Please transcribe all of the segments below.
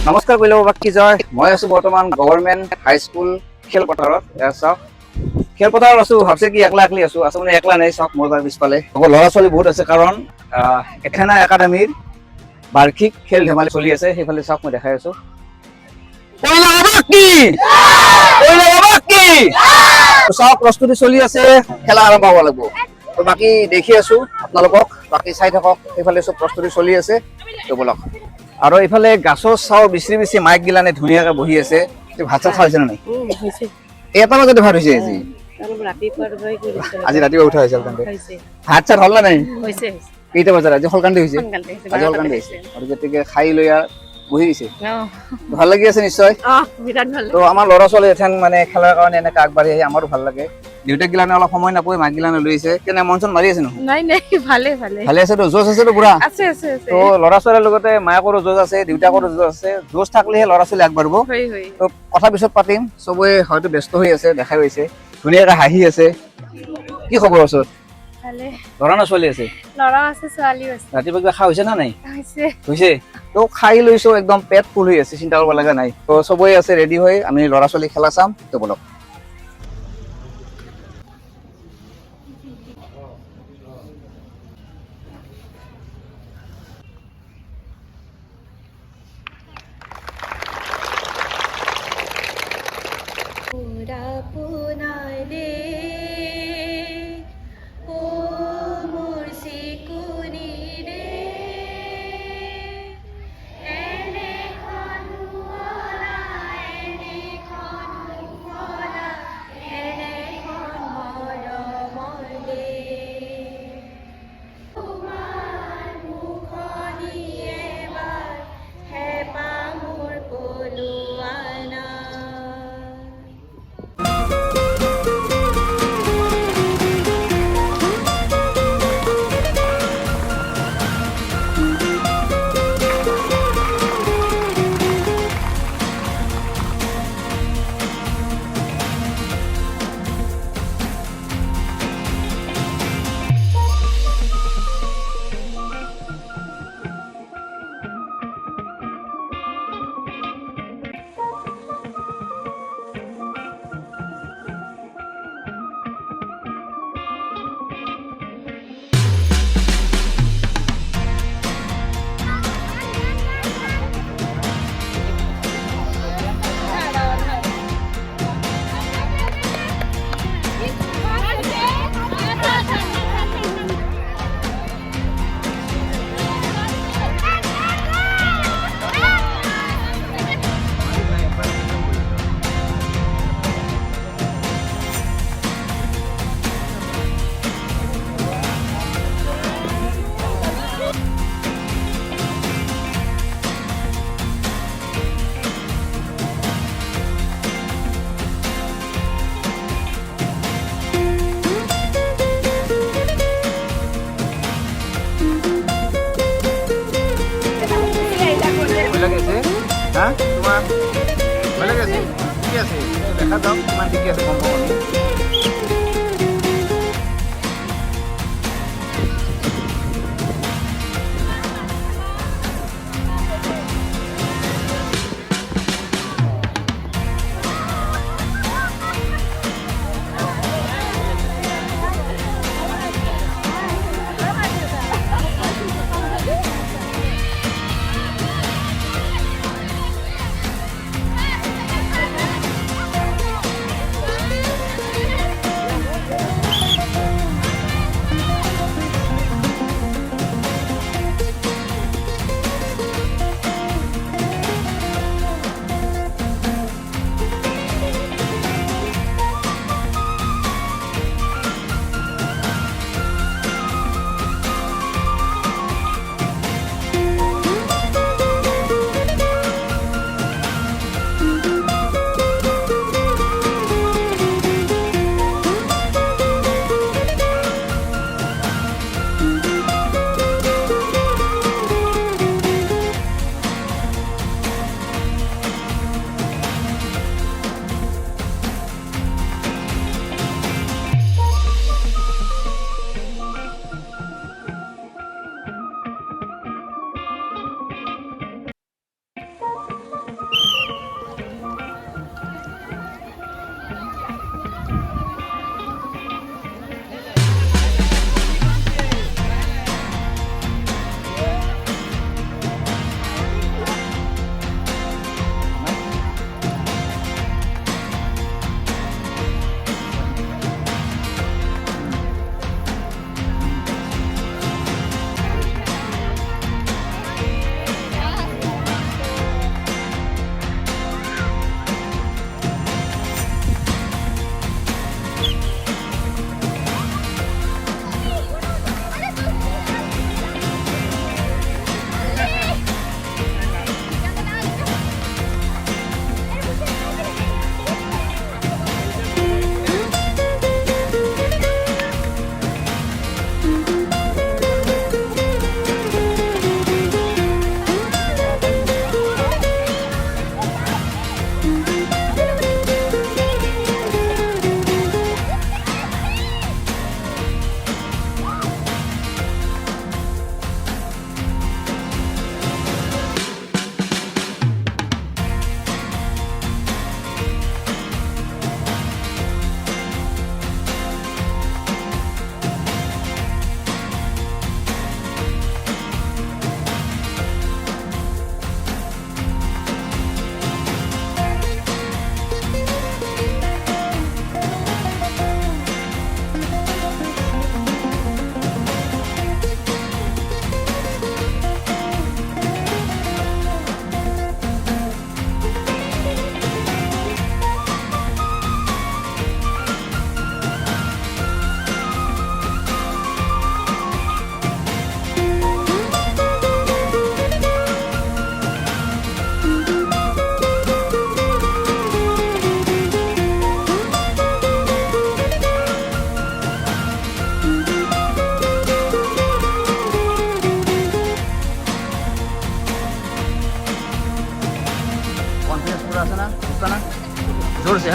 নমস্কাৰ কৰিলে বাকী জয় মই আছো বৰ্তমান গভৰ্ণমেণ্ট হাই স্কুল খেলপথাৰত চাওক খেলপথাৰত আছো ভাবছে কি একলা আছো মানে একলা নাই চাওক মোৰ পিছফালে ল'ৰা ছোৱালী বহুত আছে কাৰণ এখানা একাডেমীৰ বাৰ্ষিক খেল ধেমালি চলি আছে সেইফালে চাওক মই দেখাই আছো চাওক প্ৰস্তুতি চলি আছে খেলা আৰম্ভ হ'ব লাগিব তো বাকী দেখি আছো আপোনালোকক বাকী চাই থাকক সেইফালে চব প্ৰস্তুতি চলি আছে তো বলক আৰু এইফালে গাছৰ চাও বিচৰি বিচৰি মাইক গিলানে ধুনীয়াকৈ বহি আছে ভাত চাত খাইছে নে নাই এটা বজাতে ভাত হৈছে আজি ৰাতিপুৱা উঠা হৈছে ভাত চাত হ'ল নাই কেইটা বজাত আজি সলকান্তি হৈছে আজি সলকান্তি হৈছে আৰু গতিকে খাই লৈ বহি দিছে ভাল লাগি আছে নিশ্চয় তো আমাৰ ল'ৰা ছোৱালী এথেন মানে খেলাৰ কাৰণে এনেকৈ আগবাঢ়ি আহি আমাৰো ভাল লাগে দেউতাক গিলানে অলপ সময় নাপায় মাক গিলানে লৈ আহিছে কেনে মন চন মাৰি আছে ন ভালে আছে তো জোচ আছে তো পুৰা তো ল'ৰা ছোৱালীৰ লগতে মায়াকৰো জোচ আছে দেউতাকৰো জোচ আছে জোচ থাকলেহে ল'ৰা ছোৱালী আগবাঢ়িব তো কথা পিছত পাতিম চবে হয়তো ব্যস্ত হৈ আছে দেখাই হৈছে ধুনীয়াকৈ হাঁহি আছে কি খবৰ ওচৰত ল'ৰা না ছোৱালী আছে ৰাতিপুৱা কিবা খা হৈছে না নাই হৈছে তো খাই লৈছো একদম পেট ফুল হৈ আছে চিন্তা কৰিব লগা নাই তো চবেই আছে ৰেডি হৈ আমি ল'ৰা ছোৱালী খেলা চাম তো বলক তোমার ভালো গেছে ঠিক আছে দেখা দাও তোমার ঠিক আছে কম কম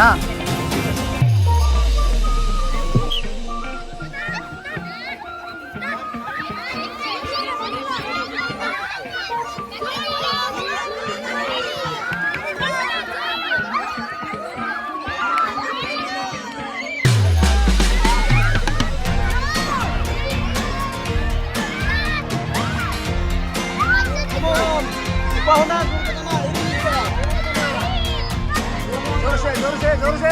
হা जोर से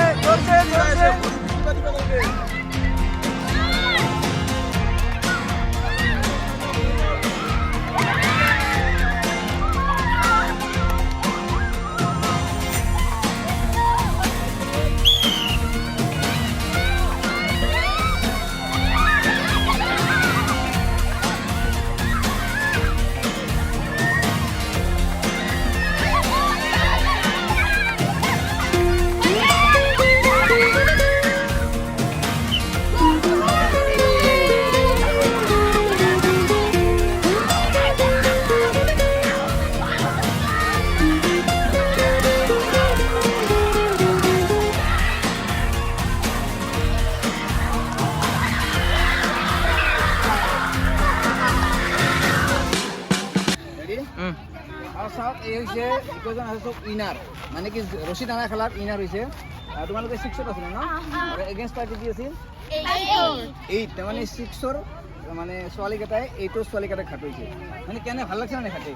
মানে কি ৰছী টানা খেলাত ইনাৰ হৈছে তোমালোকে 6ত আছিল ন আৰু এগেইনষ্ট পাৰ্টি কি আছিল 8 মানে 6ৰ মানে ছোৱালী কেইটাই 8ৰ ছোৱালী কেইটাক খাটইছে মানে কেনে ভাল লাগছে না খাটে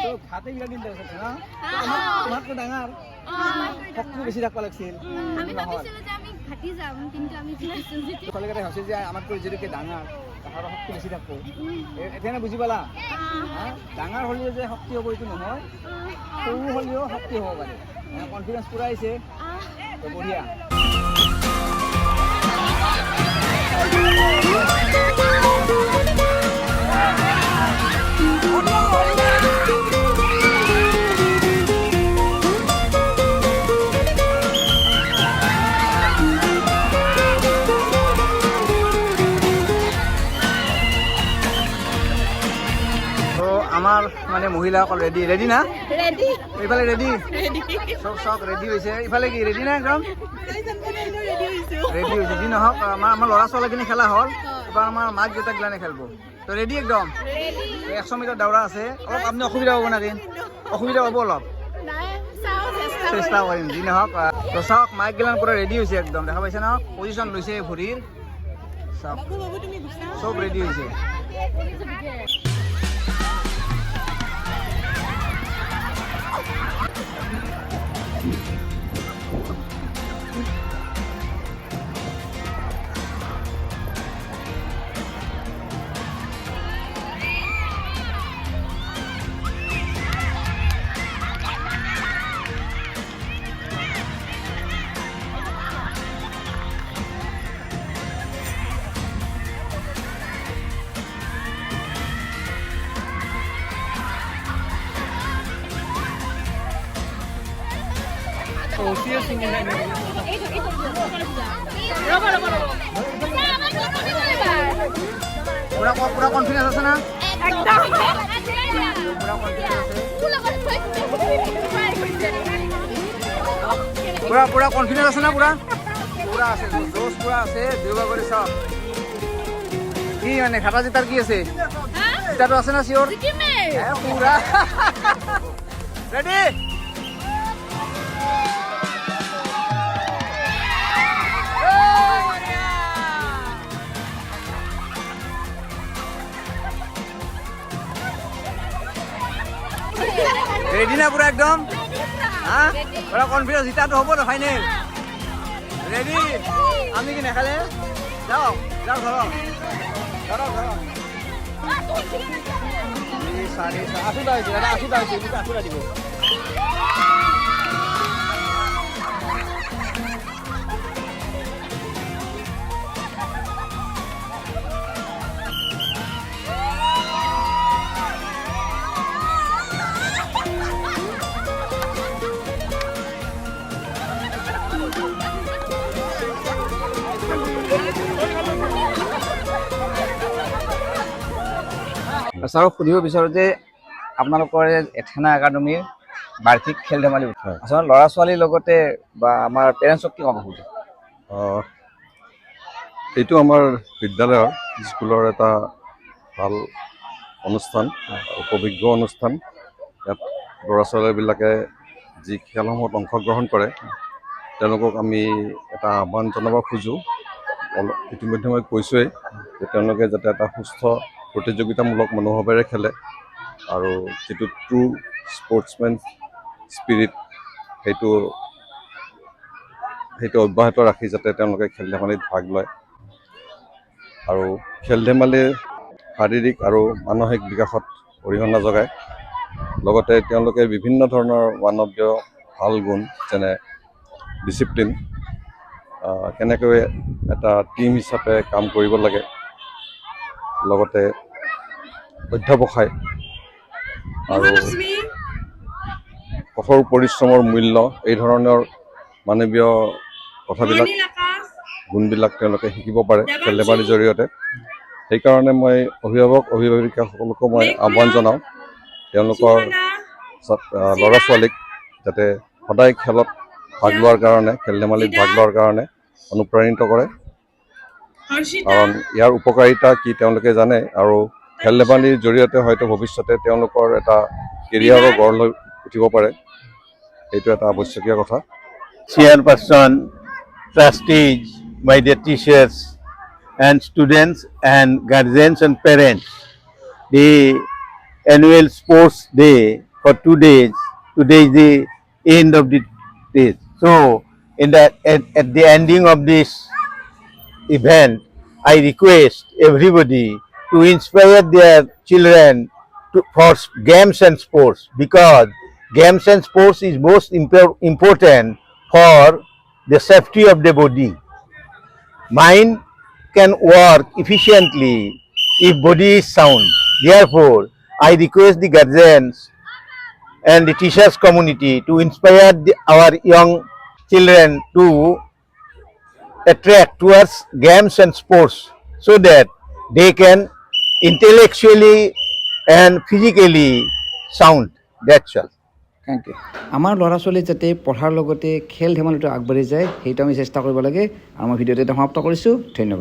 তো খাটে ইলা দিন আছে না তোমাৰটো ডাঙৰ শক্তি বেছি ৰাখবা লাগছিল আমি ভাবিছিলো যে আমি ঘাটি যাম কিন্তু আমি জিকিছো ছোৱালী কেইটাই ভাবিছে যে আমাৰটো যিটো ডাঙৰ তাহাৰ শক্তি বেছি থাকব এখানে বুজি পালা ডাঙৰ হলিও যে শক্তি হ'ব এইটো নহয় সৰু হলিও শক্তি হ'ব পাৰে কনফিডেন্স পুৰা আহিছে তো বঢ়িয়া আমার মানে মহিলাসকল রেডি না এইফালে রেডি সব রেডি হয়েছে ইফালে কি রেডি না একদম রেডি হয়েছে যি নহওক আমার ল'ৰা ছোৱালীখিনি খেলা হল এবার আমার মাক দেউতাকগিলানে খেলব তো রেডি একদম 100 মিটার দৌড়া আছে অলপ আপনি অসুবিধা হব নাকি অসুবিধা হব অলপ চেষ্টা কৰিম যি নহওক তো চাওক মাইকগিলান পুৰা ৰেডি হয়েছে একদম দেখা পাইছে না পজিশন লৈছে ভৰিৰ সব রেডি হয়েছে পুরা কনফিডেন্স আছে না একদম পুরা কনফিডেন্স আছে না পুরা আছে জোশ পুরা আছে দুইবা করে সব কি মানে খাটা জেতার কি আছে জেতাটো আছে না শিওর হ্যাঁ পুরা রেডি রেডি না পুরা একদম হ্যাঁ পুরা কনফিডেন্স জিতাটো হব না ফাইনাল রেডি আমি কি নেখালে যাও যাও ধরো ধরো ধরো সাড়ে আশুটা হয়েছে দাদা আশুটা হয়েছে আশুটা দিব ছাৰক সুধিব বিচাৰোঁ যে আপোনালোকৰ এথেনা একাডেমীৰ বাৰ্ষিক খেল ধেমালি হয়। আচলতে ল'ৰা ছোৱালীৰ লগতে বা আমাৰ পেৰেণ্টছক কি ক'ব খোজে? এইটো আমাৰ বিদ্যালয়ৰ স্কুলৰ এটা ভাল অনুষ্ঠান, উপযোগ্য অনুষ্ঠান। ইয়াত ল'ৰা ছোৱালীবিলাকে যি খেলসমূহত অংশগ্ৰহণ কৰে তেওঁলোকক আমি এটা আহ্বান জনাব খোজোঁ। ইতিমধ্যে মই কৈছোঁৱেই যে তেওঁলোকে যাতে এটা সুস্থ প্ৰতিযোগিতামূলক মনোভাৱেৰে খেলে আৰু যিটো ট্ৰু স্পৰ্টছমেন স্পিৰিট সেইটো অব্যাহত ৰাখি যাতে তেওঁলোকে খেল ধেমালিত ভাগ লয়। আৰু খেল ধেমালি শাৰীৰিক আৰু মানসিক বিকাশত অৰিহণা যোগায়। লগতে তেওঁলোকে বিভিন্ন ধৰণৰ মানৱীয় ভাল গুণ যেনে ডিচিপ্লিন, কেনেকৈ এটা টিম হিচাপে কাম কৰিব লাগে, লগতে অধ্যৱসায় আৰু কঠোৰ পৰিশ্ৰমৰ মূল্য, এই ধৰণৰ মানৱীয় কথাবিলাক গুণবিলাক তেওঁলোকে শিকিব পাৰে খেল ধেমালিৰ জৰিয়তে। সেইকাৰণে মই অভিভাৱিকাসকলকো মই আহ্বান জনাওঁ তেওঁলোকৰ ল'ৰা ছোৱালীক যাতে সদায় খেলত ভাগ লোৱাৰ কাৰণে, খেল ধেমালিত ভাগ লোৱাৰ কাৰণে অনুপ্ৰাণিত কৰে, কাৰণ ইয়াৰ উপকাৰিতা কি তেওঁলোকে জানে আৰু খেল ধেমালিৰ জৰিয়তে হয়তো ভৱিষ্যতে তেওঁলোকৰ এটা কেৰিয়াৰো গঢ় লৈ উঠিব পাৰে। এইটো এটা আৱশ্যকীয় কথা। Chairperson, trustees, my dear teachers and students and guardians and parents, the annual sports day for 2 days. Today is the end of the day. So, at the ending of this event, I request everybody to inspire their children for games and sports, because games and sports is most important for the safety of the body. Mind can work efficiently if body is sound. Therefore, I request the guardians and the teachers community to inspire our young children to attract towards games and sports so that they can intellectually and physically sound. That's all. Thank you. আমাৰ ল'ৰা ছোৱালী যাতে পঢ়াৰ লগতে খেল ধেমালিটো আগবাঢ়ি যায় সেইটো আমি চেষ্টা কৰিব লাগে আৰু মই ভিডিঅ'টো সমাপ্ত কৰিছোঁ। ধন্যবাদ।